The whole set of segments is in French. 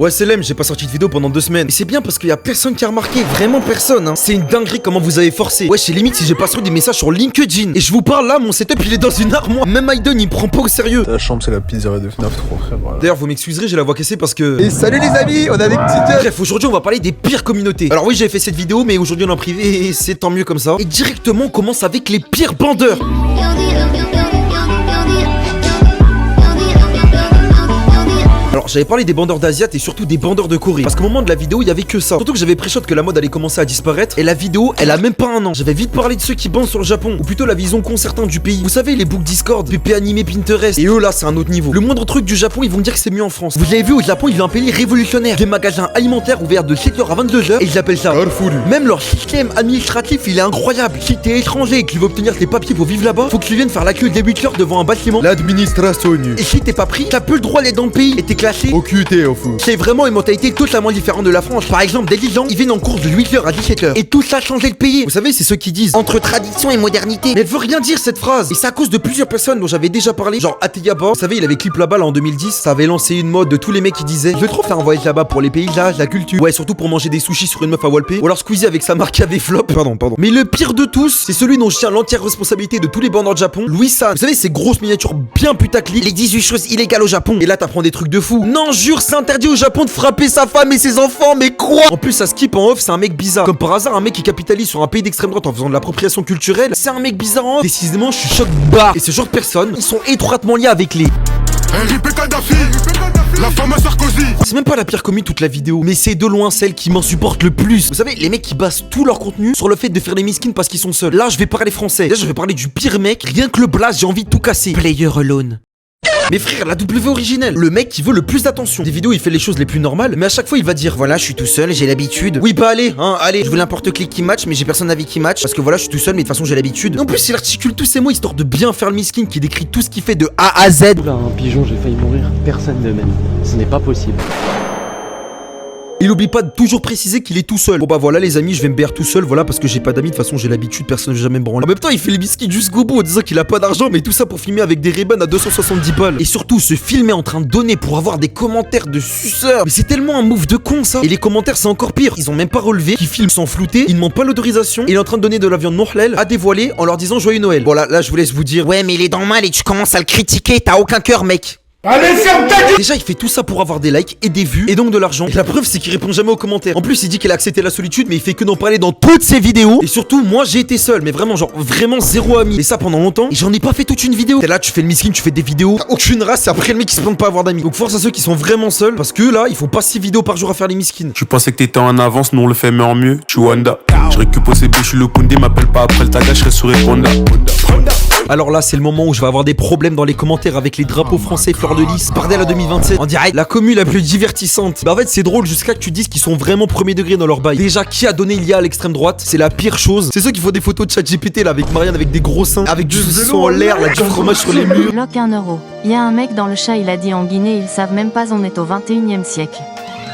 Ouais, c'est lame, j'ai pas sorti de vidéo pendant 2 semaines. Et c'est bien parce qu'il y a personne qui a remarqué, vraiment personne, hein. C'est une dinguerie comment vous avez forcé. Ouais, c'est limite si j'ai pas reçu des messages sur LinkedIn. Et je vous parle là, mon setup il est dans une armoire. Même Aiden il me prend pas au sérieux. La chambre, c'est la pizzeria de FNAF 3, frère. Voilà. D'ailleurs, vous m'excuserez, j'ai la voix cassée parce que. Et salut les amis, on a des petites. Bref, aujourd'hui on va parler des pires communautés. Alors oui, j'ai fait cette vidéo, mais aujourd'hui on est en privé et c'est tant mieux comme ça. Et directement on commence avec les pires bandeurs. Alors j'avais parlé des bandeurs d'Asiates et surtout des bandeurs de Corée. Parce qu'au moment de la vidéo il y avait que ça. Surtout que j'avais pré-shot que la mode allait commencer à disparaître. Et la vidéo elle a même pas un an. J'avais vite parlé de ceux qui bandent sur le Japon. Ou plutôt la vision concertante du pays. Vous savez les books Discord, PP animé Pinterest. Et eux là c'est un autre niveau. Le moindre truc du Japon ils vont dire que c'est mieux en France. Vous avez vu au Japon il y a un pays révolutionnaire. Des magasins alimentaires ouverts de 7h à 22h. Et ils appellent ça Carrefour. Même leur système administratif il est incroyable. Si t'es étranger et que tu veux obtenir tes papiers pour vivre là-bas, faut que tu viennes faire la queue dès 8h devant un bâtiment. L'administration. Et si t'es pas pris, t'as plus le droit d'aller dans le pays. Et t'es classé Occupé au fou. C'est vraiment une mentalité totalement différente de la France. Par exemple, des gens, ils viennent en cours de 8h à 17h. Et tout ça changer le pays. Vous savez, c'est ceux qui disent entre tradition et modernité. Mais elle veut rien dire cette phrase. Et c'est à cause de plusieurs personnes dont j'avais déjà parlé. Genre Ateyaba. Vous savez, il avait clip là-bas là, en 2010. Ça avait lancé une mode de tous les mecs qui disaient je veux trop faire un voyage là-bas pour les paysages, la culture. Ouais, surtout pour manger des sushis sur une meuf à Walpé. Ou alors Squeezie avec sa marque AV Flop. Pardon. Mais le pire de tous, c'est celui dont je tiens l'entière responsabilité de tous les bandeurs de Japon. Louis-san. Vous savez, ces grosses miniatures bien putaclic. Les 18 choses illégales au Japon. Et là, t'apprends des trucs de fou. Non, jure, c'est interdit au Japon de frapper sa femme et ses enfants, mais quoi? En plus ça skip en off, c'est un mec bizarre. Comme par hasard, un mec qui capitalise sur un pays d'extrême droite en faisant de l'appropriation culturelle, c'est un mec bizarre en off. Décidément, je suis choc bas. Et ce genre de personnes, ils sont étroitement liés avec les... La femme à Sarkozy. C'est même pas la pire commis toute la vidéo, mais c'est de loin celle qui m'insupporte le plus. Vous savez, les mecs qui basent tout leur contenu sur le fait de faire des miskins parce qu'ils sont seuls. Là, je vais parler français. Là, je vais parler du pire mec. Rien que le blast, j'ai envie de tout casser. Player alone. Mais frère, la W originelle, le mec qui veut le plus d'attention. Des vidéos, il fait les choses les plus normales, mais à chaque fois, il va dire voilà, je suis tout seul, j'ai l'habitude. Oui, bah allez, allez, je veux n'importe clic qui match, mais j'ai personne avec qui match parce que voilà, je suis tout seul, mais de toute façon, j'ai l'habitude. En plus, il articule tous ces mots histoire de bien faire le miskin qui décrit tout ce qu'il fait de A à Z. Oula, un pigeon, j'ai failli mourir. Personne ne m'aime. Ce n'est pas possible. Il oublie pas de toujours préciser qu'il est tout seul. Bon bah voilà les amis, je vais me BR tout seul, voilà parce que j'ai pas d'amis, de toute façon j'ai l'habitude, personne ne veut jamais me branler. En même temps il fait les biscuits jusqu'au bout en disant qu'il a pas d'argent, mais tout ça pour filmer avec des Ray-Ban à 270 balles. Et surtout se filmer en train de donner pour avoir des commentaires de suceurs. Mais c'est tellement un move de con ça. Et les commentaires c'est encore pire, ils ont même pas relevé, qu'ils filment sans flouter, ils demandent pas l'autorisation, il est en train de donner de la viande non halal à dévoiler en leur disant joyeux Noël. Voilà, là je vous laisse vous dire ouais mais il est dans le mal et tu commences à le critiquer, t'as aucun cœur mec. Allez, ferme ta gueule. Déjà il fait tout ça pour avoir des likes et des vues et donc de l'argent. Et la preuve c'est qu'il répond jamais aux commentaires. En plus il dit qu'il a accepté la solitude mais il fait que d'en parler dans toutes ses vidéos. Et surtout moi j'ai été seul, mais vraiment genre vraiment zéro ami. Et ça pendant longtemps et j'en ai pas fait toute une vidéo. T'es là tu fais le miskin, tu fais des vidéos, t'as aucune race et après le mec il se plante pas à avoir d'amis. Donc force à ceux qui sont vraiment seuls parce que là ils font pas 6 vidéos par jour à faire les miskins. Tu pensais que t'étais en avance, nous on le fait mais en mieux, tu Wanda. Je récupère CB, je suis le Koundé, m'appelle pas après le taga, je serai sur Répondra. Alors là c'est le moment où je vais avoir des problèmes dans les commentaires avec les drapeaux français fleur de lys, Bardel à 2027 en direct, la commu la plus divertissante. Bah en fait c'est drôle jusqu'à que tu dises qu'ils sont vraiment premier degré dans leur bail. Déjà qui a donné l'IA à l'extrême droite, c'est la pire chose. C'est ceux qui font des photos de ChatGPT là avec Marianne avec des gros seins, avec du saucisson en l'air, là du fromage sur les murs. Bloque 1 euro. Il y a un mec dans le chat, il a dit en Guinée, ils savent même pas, on est au 21e siècle.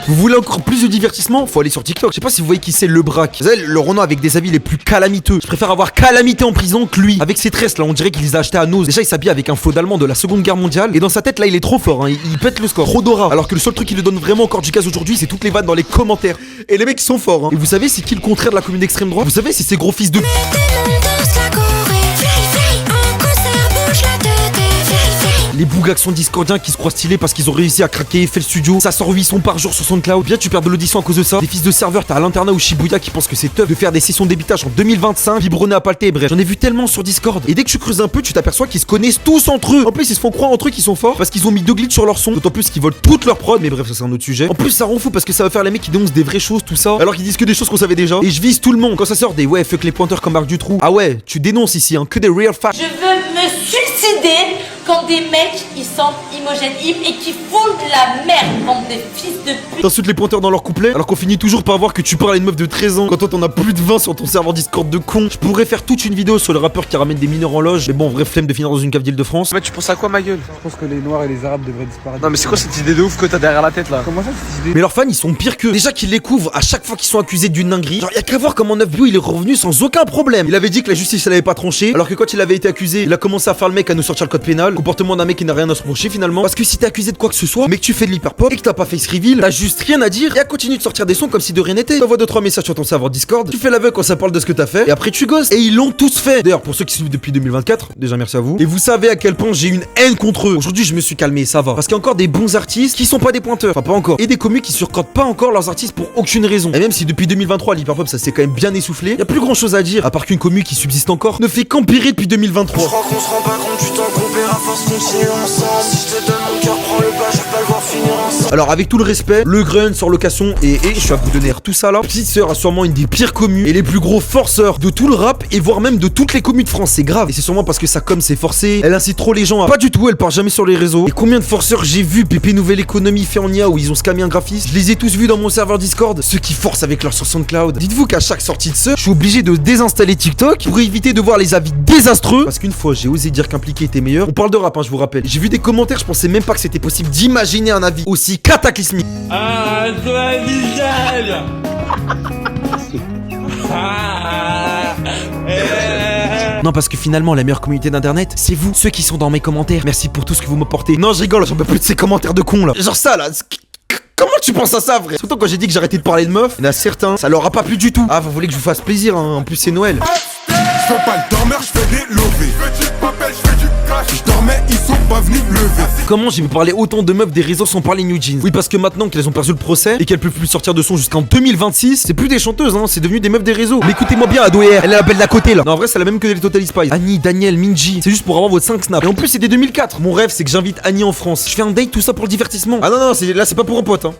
Vous voulez encore plus de divertissement? Faut aller sur TikTok. Je sais pas si vous voyez qui c'est le Braque. Vous savez, le Renault avec des habits les plus calamiteux. Je préfère avoir calamité en prison que lui. Avec ses tresses là, on dirait qu'il les a achetés à Nose. Déjà, il s'habille avec un flot d'allemand de la Seconde Guerre mondiale. Et dans sa tête là, il est trop fort. Hein. Il pète le score. Trop d'aura. Alors que le seul truc qui lui donne vraiment encore du gaz aujourd'hui, c'est toutes les vannes dans les commentaires. Et les mecs ils sont forts. Hein. Et vous savez, c'est qui le contraire de la commune d'extrême droite? Vous savez, c'est ces gros fils de. Les bougaxons discordiens qui se croient stylés parce qu'ils ont réussi à craquer FL Studio. Ça sort 8 sons par jour sur SoundCloud. Bien tu perds de l'audition à cause de ça. Des fils de serveurs, t'as à l'internat ou Shibuya qui pensent que c'est tough de faire des sessions d'ébitage en 2025. Biberonné à palter, bref. J'en ai vu tellement sur Discord. Et dès que tu creuses un peu, tu t'aperçois qu'ils se connaissent tous entre eux. En plus, ils se font croire entre eux qu'ils sont forts parce qu'ils ont mis 2 glitches sur leur son. D'autant plus qu'ils volent toute leur prod. Mais bref, ça c'est un autre sujet. En plus, ça rend fou parce que ça va faire les mecs qui dénoncent des vraies choses, tout ça. Alors qu'ils disent que des choses qu'on savait déjà. Et je vise tout le monde. Quand ça sort des ouais, fuck les pointeurs comme Marc Dutroux. Ah ouais, tu dénonces ici, hein, que des real facts. Je veux me suicider quand des mecs ils sont Imogen Hip et qui font de la merde, bande de fils de pute. T'insultes les pointeurs dans leur couplet alors qu'on finit toujours par voir que tu parles à une meuf de 13 ans quand toi t'en as plus de 20 sur ton serveur Discord de con. Je pourrais faire toute une vidéo sur les rappeurs qui ramènent des mineurs en loge, mais bon, vrai flemme de finir dans une cave d'Île-de-France. Mais tu penses à quoi ma gueule? Je pense que les noirs et les arabes devraient disparaître. Non mais c'est quoi cette idée de ouf que t'as derrière la tête là? Comment ça cette idée? Mais leurs fans ils sont pires qu'eux. Déjà qu'ils les couvrent à chaque fois qu'ils sont accusés d'une dinguerie. Genre y'a qu'à voir comment 9 Bio il est revenu sans aucun problème. Il avait dit que la justice elle avait pas tranché, alors que quand il avait été accusé, il a commencé à faire le mec à nous sortir le code pénal. Comportement d'un mec qui n'a rien à se reprocher finalement. Parce que si t'es accusé de quoi que ce soit, mais que tu fais de l'hyperpop et que t'as pas face reveal, t'as juste rien à dire et à continuer de sortir des sons comme si de rien n'était. T'envoies 2-3 messages sur ton serveur Discord, tu fais l'aveugle quand ça parle de ce que t'as fait et après tu gosses. Et ils l'ont tous fait. D'ailleurs, pour ceux qui suivent depuis 2024, déjà merci à vous. Et vous savez à quel point j'ai une haine contre eux. Aujourd'hui, je me suis calmé, ça va. Parce qu'il y a encore des bons artistes qui sont pas des pointeurs. Enfin, pas encore. Et des communes qui surcotent pas encore leurs artistes pour aucune raison. Et même si depuis 2023, l'hyperpop ça s'est quand même bien essoufflé, y a plus grand chose à dire. À part qu'une commune qui subsiste encore ne fait qu'empirer depuis 2023. Je crois qu'on se rend pas compte du temps qu'on perd à force continuer ensemble. Si je te donne mon cœur, prends le pas, je vais pas le voir finir ensemble. Alors avec tout le respect, le Grun sur location et je suis à bout de nerfs, tout ça là. Petite Sœur a sûrement une des pires communes et les plus gros forceurs de tout le rap et voire même de toutes les communes de France. C'est grave. Et c'est sûrement parce que sa com c'est forcé. Elle incite trop les gens à... Pas du tout, elle part jamais sur les réseaux. Et combien de forceurs j'ai vu Pépé Nouvelle Économie fait en IA où ils ont scamé un graphiste. Je les ai tous vus dans mon serveur Discord. Ceux qui forcent avec leur sur SoundCloud. Dites-vous qu'à chaque sortie de Sœur, je suis obligé de désinstaller TikTok pour éviter de voir les avis désastreux. Parce qu'une fois j'ai osé dire qu'Impliqué était meilleur. On parle de rap, hein, je vous rappelle. J'ai vu des commentaires, je pensais même pas que c'était possible d'imaginer un avis aussi cataclysmique. Ah, toi, Michel. Non, parce que finalement, la meilleure communauté d'internet, c'est vous, ceux qui sont dans mes commentaires. Merci pour tout ce que vous m'apportez. Non, je rigole, j'en peux plus de ces commentaires de cons là. Genre ça là. Comment tu penses à ça, vrai? Surtout quand j'ai dit que j'arrêtais de parler de meufs, il y en a certains, ça leur a pas plu du tout. Ah, vous voulez que je vous fasse plaisir, hein? En plus c'est Noël. Je veux pas le dormeur, je fais des lovés. Je veux du papel, je fais du cash. Je dormais, ils sont pas venus me lever. Comment j'ai pu parler autant de meufs des réseaux sans parler New Jeans? Oui, parce que maintenant qu'elles ont perdu le procès et qu'elles peuvent plus sortir de son jusqu'en 2026, c'est plus des chanteuses, hein, c'est devenu des meufs des réseaux. Mais écoutez-moi bien, Adoer, elle est la belle d'à côté là. Non, en vrai, c'est la même que les Total Spice. Annie, Daniel, Minji, c'est juste pour avoir votre 5 snaps. Et en plus, c'est des 2004. Mon rêve, c'est que j'invite Annie en France. Je fais un date, tout ça pour le divertissement. Ah non, non, là, c'est pas pour un pote, hein.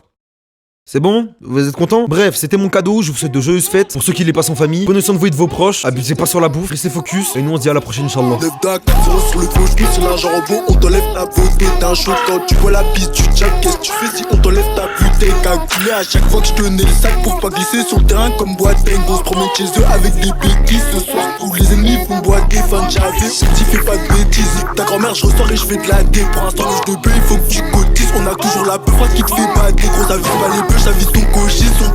C'est bon? Vous êtes content? Bref, c'était mon cadeau, je vous souhaite de joyeuses fêtes. Pour ceux qui les passent en famille, prenez soin de vous et de vos proches. Abusez pas sur la bouffe, restez focus. Et nous on se dit à la prochaine, Inch'Allah. 9 DAC, 0 sur le gauche, c'est l'argent en beau. On t'enlève ta beauté, t'es un chaud quand tu vois la piste, tu check. Qu'est-ce que tu fais si on t'enlève ta beauté? Calculé à chaque fois que je tenais le sac pour pas glisser sur le terrain comme Boateng. On se promène chez eux avec des bêtises. Ce soir, tous les ennemis vont boiter, fan j'avais. On dit fais pas de bêtises. Ta grand-mère, je ressors et je fais de la dé. Pour un sandwich de bœuf, il faut que tu cotises. On a toujours la peur qui te fait bader. Gros, ça vise pas les bœufs, ça vise ton cochis. Son